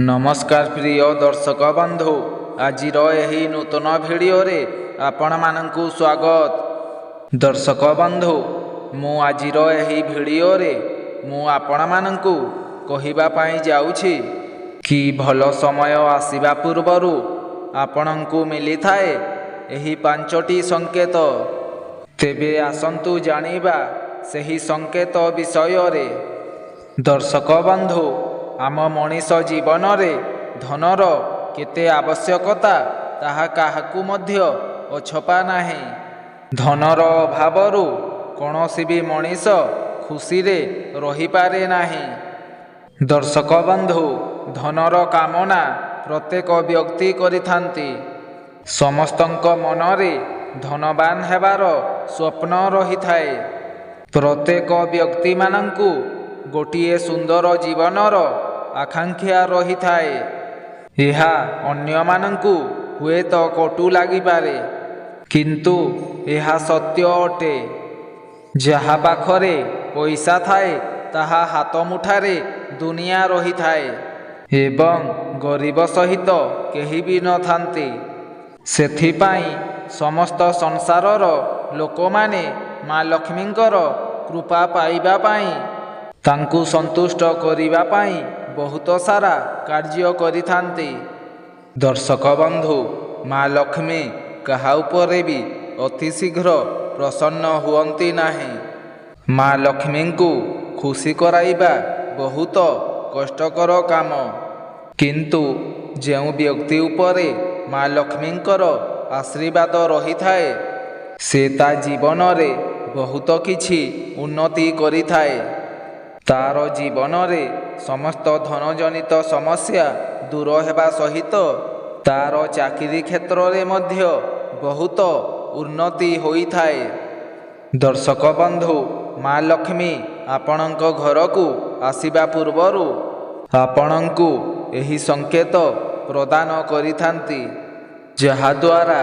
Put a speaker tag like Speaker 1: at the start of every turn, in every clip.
Speaker 1: नमस्कार प्रिय दर्शक बंधु, आज यही नूतन भिडियो रे आपण मानकु स्वागत। दर्शक बंधु, मु आज यही भिडियो रे मु आपण मानकु कहिबा पाई जाउछि कि भल समय आसीबा पूर्वरु आपणंकु मिली थाए एही पांचटी संकेत। तेबे आसंतु जानिबा सेही संकेत विषय रे। दर्शक बंधु, आम मनीष जीवन रे धनर केते आवश्यकता ताहा काहाकु मध्य अछपा नाही। धनर अभावरु कौनसी भी मनीष खुशी रे रही पारे नाही। दर्शक बंधु, धनर कामना प्रत्येक व्यक्ति करिथांती। समस्तंक मनरे धनवान हेबार स्वप्न रही थाए। प्रत्येक व्यक्ति मानंकु गोटिए सुंदर जीवनर आकांक्षा रही थाए। यह अन्य मानंकु हुए तो कटु लगी पारे, किंतु यह सत्य अटे। जहा पाखरे पैसा थाए ताहा हाथ मुठारे दुनिया रही थाए एवं गरीब सहित केही भी न थांती। सेथिपाई समस्त संसारर लोकमाने माँ लक्ष्मींकर कृपा पाइबा पाई तांकु संतुष्ट करिबा पाई बहुत सारा कार्य करिथांती। दर्शक बंधु, माँ लक्ष्मी कहा उपरे भी अति शीघ्र प्रसन्न हुअंती नाही। माँ लक्ष्मी को खुशी कराइबा बहुत कष्टकर काम, किंतु जेउ व्यक्ति उपरे माँ लक्ष्मींकर आशीर्वाद रही थाए से ता जीवन रे बहुत किछि उन्नति करि थाए। तार जीवन रे समस्त धनजनित समस्या दूर हेबा सहित तार चाकरी क्षेत्र रे मध्य बहुत उन्नति होई थाए। दर्शक बंधु, माँ लक्ष्मी आपणक घर को आसीबा पूर्वरु आपणंकु एही संकेत प्रदान करिथांती, जहा द्वारा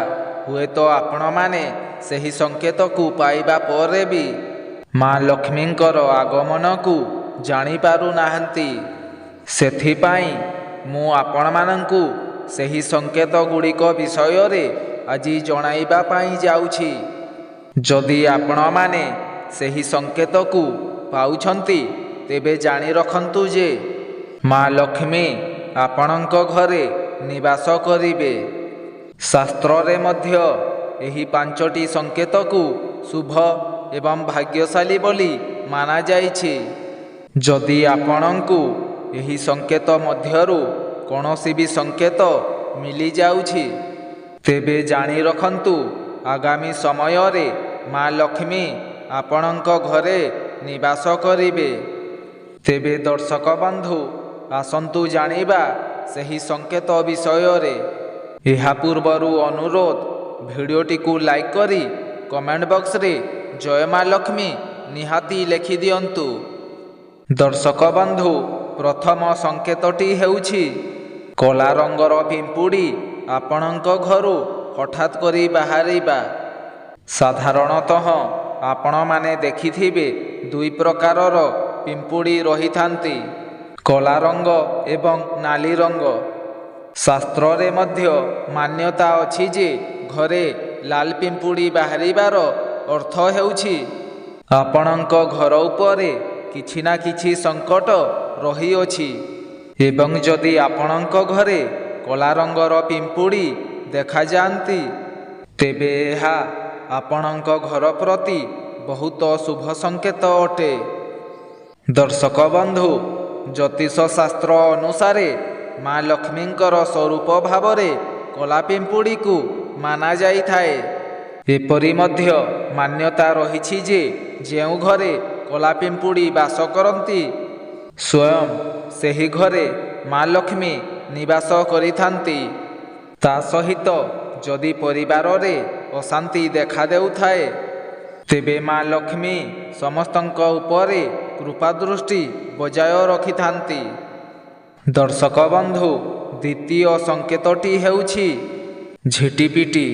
Speaker 1: हुए तो आपण माने सेही संकेत को पाइबा परे भी माँ लक्ष्मींकर आगमन को जानी पारु नाहंती। सेथिपाई मु आपण मानंकु सेही संकेत गुड़िक विषय रे आज जणाइबा पाई जाउछि। जदि आपण माने सेही संकेत को पाउछंती तेबे जानी रखंतु जे माँ लक्ष्मी आपणंक घरे निवास करिबे। शास्त्र रे मध्य एही पांचटी संकेत को शुभ एवं भाग्यशाली बोली माना जाइछि। जदि आपणंकु एही संकेत मध्यरु कौनसी भी संकेत मिली जाउछि तेबे जानी रखंतु आगामी समय रे माँ लक्ष्मी आपणंक घरे निवास करिबे। तेबे दर्शक बंधु, आसंतु जानिबा सेही संकेत विषय रे। एहा पूर्वरु अनुरोध, भिडियोटी को लाइक करी कमेंट बॉक्स रे जय माँ लक्ष्मी निहाती लिखि दियंतु। दर्शक बंधु, प्रथम संकेतटी हेउछि कला रंगर पिंपुड़ी आपणंक घरु हठात करी बाहरिबा। साधारणतः आपण माने देखिथिबे दुई प्रकारर पिंपुड़ी रही थांती, कला रंग एवं नाली रंग। शास्त्र रे मध्य मान्यता अछि जे घरे लाल पिंपुड़ी बाहरिबार अर्थ हेउछि आपणंक घर उपरे किछि ना किछि संकट रही अछि। एवं जदि आपणंक घरे कला रंगर पिंपुड़ी देखा जांती तेबे एहा आपणंक घर प्रति बहुत शुभ संकेत अटे। दर्शक बंधु, ज्योतिष शास्त्र अनुसारे माँ लक्ष्मींकर स्वरूप भावरे कला पिंपुड़ी को माना जाई थाए। एपरि मध्य मान्यता रहिछि जे जेउ घरे कला पिंपुड़ी वास करती स्वयं सेही घरे माँ लक्ष्मी निवास करिथांती। ता सहित जदि परिवार रे अशांति देखा देउथाए तेबे माँ लक्ष्मी समस्तंक उपरे कृपा दृष्टि बजाय रखिथांती। दर्शक बंधु, द्वितीय संकेतटी हेउछि झिटिपिटी।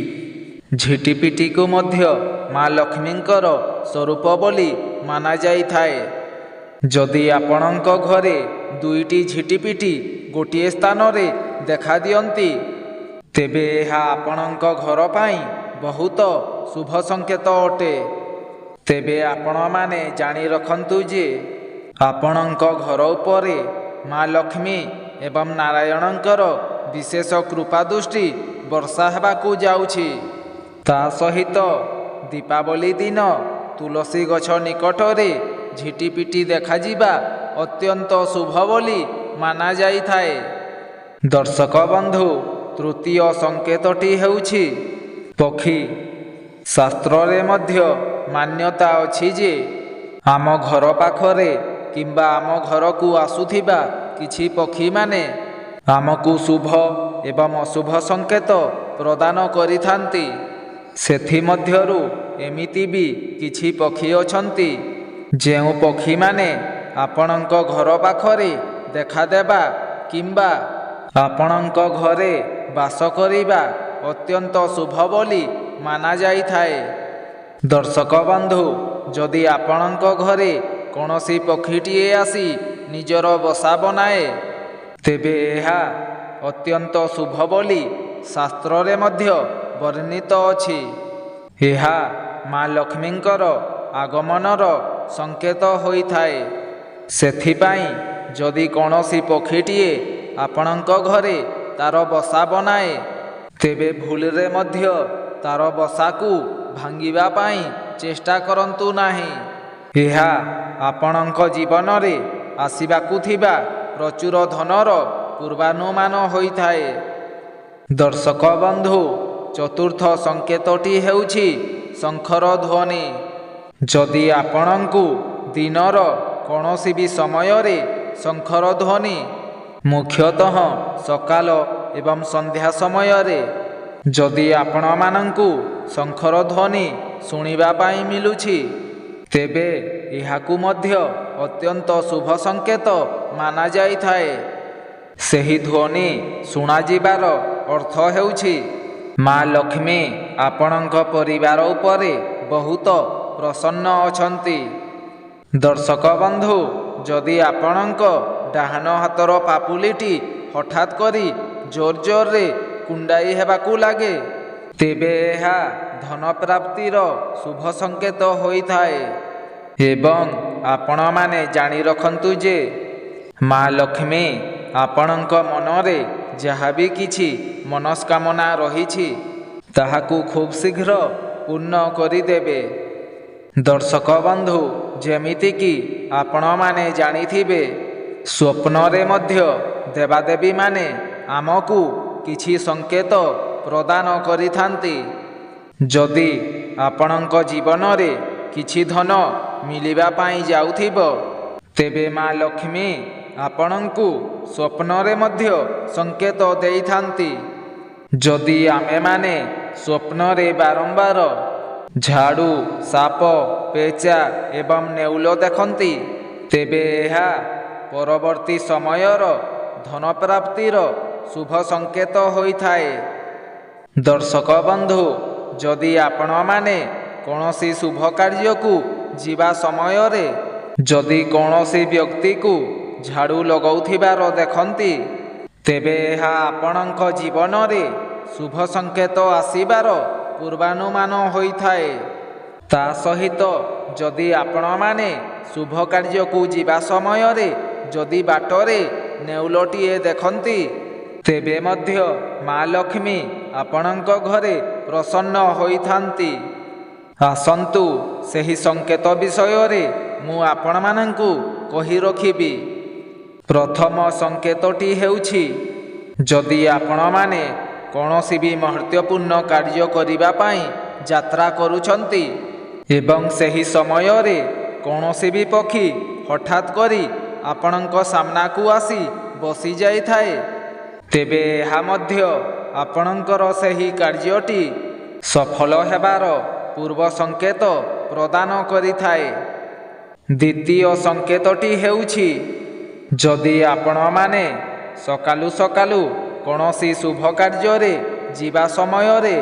Speaker 1: झिटिपिटी को मध्य माँ लक्ष्मींकर स्वरूप बोली माना जाई थाए। जदि आपणंक घरे दुईटी झिटिपिटी ଗୋଟିଏ ସ୍ଥାନରେ ଦେଖା ଦିଅନ୍ତି, ତେବେ ଏହା ଆପଣଙ୍କ ଘର ପାଇଁ ବହୁତ ଶୁଭ ସଂକେତ ଅଟେ। ତେବେ ଆପଣମାନେ ଜାଣି ରଖନ୍ତୁ ଯେ ଆପଣଙ୍କ ଘର ଉପରେ ମା ଲକ୍ଷ୍ମୀ ଏବଂ ନାରାୟଣଙ୍କର ବିଶେଷ କୃପା ଦୃଷ୍ଟି ବର୍ଷା ହେବାକୁ ଯାଉଛି। ତା ସହିତ ଦୀପାବଳି ଦିନ ତୁଳସୀ ଗଛ ନିକଟରେ ଝିଟିପିଟି ଦେଖାଯିବା ଅତ୍ୟନ୍ତ ଶୁଭ ବୋଲି ମାନାଯାଇଥାଏ। ଦର୍ଶକ ବନ୍ଧୁ, ତୃତୀୟ ସଂକେତଟି ହେଉଛି ପକ୍ଷୀ। ଶାସ୍ତ୍ରରେ ମଧ୍ୟ ମାନ୍ୟତା ଅଛି ଯେ ଆମ ଘର ପାଖରେ କିମ୍ବା ଆମ ଘରକୁ ଆସୁଥିବା କିଛି ପକ୍ଷୀମାନେ ଆମକୁ ଶୁଭ ଏବଂ ଅଶୁଭ ସଂକେତ ପ୍ରଦାନ କରିଥାନ୍ତି। ସେଥିମଧ୍ୟରୁ ଏମିତି ବି କିଛି ପକ୍ଷୀ ଅଛନ୍ତି ଯେଉଁ ପକ୍ଷୀମାନେ ଆପଣଙ୍କ ଘର ପାଖରେ ଦେଖାଦେବା କିମ୍ବା ଆପଣଙ୍କ ଘରେ ବାସ କରିବା ଅତ୍ୟନ୍ତ ଶୁଭ ବୋଲି ମାନାଯାଇଥାଏ। ଦର୍ଶକ ବନ୍ଧୁ, ଯଦି ଆପଣଙ୍କ ଘରେ କୌଣସି ପକ୍ଷୀଟିଏ ଆସି ନିଜର ବସା ବନାଏ, ତେବେ ଏହା ଅତ୍ୟନ୍ତ ଶୁଭ ବୋଲି ଶାସ୍ତ୍ରରେ ମଧ୍ୟ ବର୍ଣ୍ଣିତ ଅଛି। ଏହା ମା ଲକ୍ଷ୍ମୀଙ୍କର ଆଗମନର ସଂକେତ ହୋଇଥାଏ। ସେଥିପାଇଁ ଯଦି କୌଣସି ପକ୍ଷୀଟିଏ ଆପଣଙ୍କ ଘରେ ତାର ବସା ବନାଏ, ତେବେ ଭୁଲରେ ମଧ୍ୟ ତାର ବସାକୁ ଭାଙ୍ଗିବା ପାଇଁ ଚେଷ୍ଟା କରନ୍ତୁ ନାହିଁ। ଏହା ଆପଣଙ୍କ ଜୀବନରେ ଆସିବାକୁ ଥିବା ପ୍ରଚୁର ଧନର ପୂର୍ବାନୁମାନ ହୋଇଥାଏ। ଦର୍ଶକ ବନ୍ଧୁ, ଚତୁର୍ଥ ସଂକେତଟି ହେଉଛି ଶଙ୍ଖର ଧ୍ୱନି। ଯଦି ଆପଣଙ୍କୁ ଦିନର କୌଣସି ବି ସମୟରେ ଶଙ୍ଖର ଧ୍ୱନି, ମୁଖ୍ୟତଃ ସକାଳ ଏବଂ ସନ୍ଧ୍ୟା ସମୟରେ ଯଦି ଆପଣମାନଙ୍କୁ ଶଙ୍ଖର ଧ୍ୱନି ଶୁଣିବା ପାଇଁ ମିଳୁଛି, ତେବେ ଏହାକୁ ମଧ୍ୟ ଅତ୍ୟନ୍ତ ଶୁଭ ସଂକେତ ମାନାଯାଇଥାଏ। ସେହି ଧ୍ୱନି ଶୁଣାଯିବାର ଅର୍ଥ ହେଉଛି ମା ଲକ୍ଷ୍ମୀ ଆପଣଙ୍କ ପରିବାର ଉପରେ ବହୁତ ପ୍ରସନ୍ନ ଅଛନ୍ତି। ଦର୍ଶକ ବନ୍ଧୁ, ଯଦି ଆପଣଙ୍କ ଡାହାଣ ହାତର ପାପୁଲିଟି ହଠାତ୍ କରି ଜୋର ଜୋରରେ କୁଣ୍ଡାଇ ହେବାକୁ ଲାଗେ, ତେବେ ଏହା ଧନ ପ୍ରାପ୍ତିର ଶୁଭ ସଂକେତ ହୋଇଥାଏ। ଏବଂ ଆପଣମାନେ ଜାଣି ରଖନ୍ତୁ ଯେ ମା ଲକ୍ଷ୍ମୀ ଆପଣଙ୍କ ମନରେ ଯାହା ବି କିଛି ମନସ୍କାମନା ରହିଛି ତାହାକୁ ଖୁବ୍ ଶୀଘ୍ର ପୂର୍ଣ୍ଣ କରିଦେବେ। ଦର୍ଶକ ବନ୍ଧୁ, ଯେମିତିକି ଆପଣମାନେ ଜାଣିଥିବେ, ସ୍ୱପ୍ନରେ ମଧ୍ୟ ଦେବାଦେବୀମାନେ ଆମକୁ କିଛି ସଂକେତ ପ୍ରଦାନ କରିଥାନ୍ତି। ଯଦି ଆପଣଙ୍କ ଜୀବନରେ କିଛି ଧନ ମିଳିବା ପାଇଁ ଯାଉଥିବ, ତେବେ ମା ଲକ୍ଷ୍ମୀ ଆପଣଙ୍କୁ ସ୍ୱପ୍ନରେ ମଧ୍ୟ ସଂକେତ ଦେଇଥାନ୍ତି। ଯଦି ଆମେମାନେ ସ୍ୱପ୍ନରେ ବାରମ୍ବାର ଝାଡ଼ୁ, ସାପ, ପେଚା ଏବଂ ନେଉଳ ଦେଖନ୍ତି, ତେବେ ଏହା ପରବର୍ତ୍ତୀ ସମୟର ଧନପ୍ରାପ୍ତିର ଶୁଭ ସଂକେତ ହୋଇଥାଏ। ଦର୍ଶକ ବନ୍ଧୁ, ଯଦି ଆପଣମାନେ କୌଣସି ଶୁଭ କାର୍ଯ୍ୟକୁ ଯିବା ସମୟରେ ଯଦି କୌଣସି ବ୍ୟକ୍ତିକୁ ଝାଡ଼ୁ ଲଗାଉଥିବାର ଦେଖନ୍ତି, ତେବେ ଏହା ଆପଣଙ୍କ ଜୀବନରେ ଶୁଭ ସଂକେତ ଆସିବାର ପୂର୍ବାନୁମାନ ହୋଇଥାଏ। ତା ସହିତ ଯଦି ଆପଣମାନେ ଶୁଭ କାର୍ଯ୍ୟକୁ ଯିବା ସମୟରେ ଯଦି ବାଟରେ ନେଉଳଟିଏ ଦେଖନ୍ତି, ତେବେ ମଧ୍ୟ ମା ଲକ୍ଷ୍ମୀ ଆପଣଙ୍କ ଘରେ ପ୍ରସନ୍ନ ହୋଇଥାନ୍ତି। ଆସନ୍ତୁ ସେହି ସଂକେତ ବିଷୟରେ ମୁଁ ଆପଣମାନଙ୍କୁ କହି ରଖିବି। ପ୍ରଥମ ସଂକେତଟି ହେଉଛି, ଯଦି ଆପଣମାନେ କୌଣସି ବି ମହତ୍ତ୍ୱପୂର୍ଣ୍ଣ କାର୍ଯ୍ୟ କରିବା ପାଇଁ ଯାତ୍ରା କରୁଛନ୍ତି ଏବଂ ସେହି ସମୟରେ କୌଣସି ବି ପକ୍ଷୀ ହଠାତ୍ କରି ଆପଣଙ୍କ ସାମ୍ନାକୁ ଆସି ବସିଯାଇଥାଏ, ତେବେ ଏହା ମଧ୍ୟ ଆପଣଙ୍କର ସେହି କାର୍ଯ୍ୟଟି ସଫଳ ହେବାର ପୂର୍ବ ସଂକେତ ପ୍ରଦାନ କରିଥାଏ। ଦ୍ୱିତୀୟ ସଂକେତଟି ହେଉଛି, ଯଦି ଆପଣମାନେ ସକାଳୁ ସକାଳୁ କୌଣସି ଶୁଭ କାର୍ଯ୍ୟରେ ଯିବା ସମୟରେ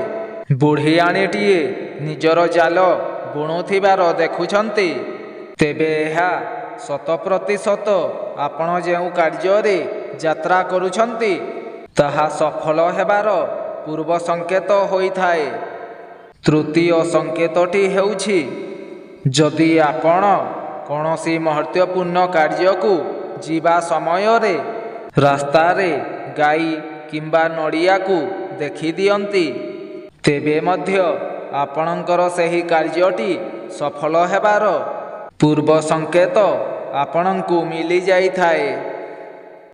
Speaker 1: ବୁଢ଼ିଆଣୀଟିଏ ନିଜର ଜାଲ ବୁଣୁଥିବାର ଦେଖୁଛନ୍ତି, ତେବେ ଏହା 100% ଆପଣ ଯେଉଁ କାର୍ଯ୍ୟରେ ଯାତ୍ରା କରୁଛନ୍ତି, ତାହା ସଫଳ ହେବାର ପୂର୍ବ ସଂକେତ ହୋଇଥାଏ। ତୃତୀୟ ସଂକେତଟି ହେଉଛି, ଯଦି ଆପଣ କୌଣସି ମହତ୍ତ୍ୱପୂର୍ଣ୍ଣ କାର୍ଯ୍ୟକୁ ଯିବା ସମୟରେ ରାସ୍ତାରେ ଗାଈ କିମ୍ବା ନଡ଼ିଆକୁ ଦେଖିଦିଅନ୍ତି, ତେବେ ମଧ୍ୟ ଆପଣଙ୍କର ସେହି କାର୍ଯ୍ୟଟି ସଫଳ ହେବାର ପୂର୍ବ ସଂକେତ ଆପଣଙ୍କୁ ମିଳିଯାଇଥାଏ।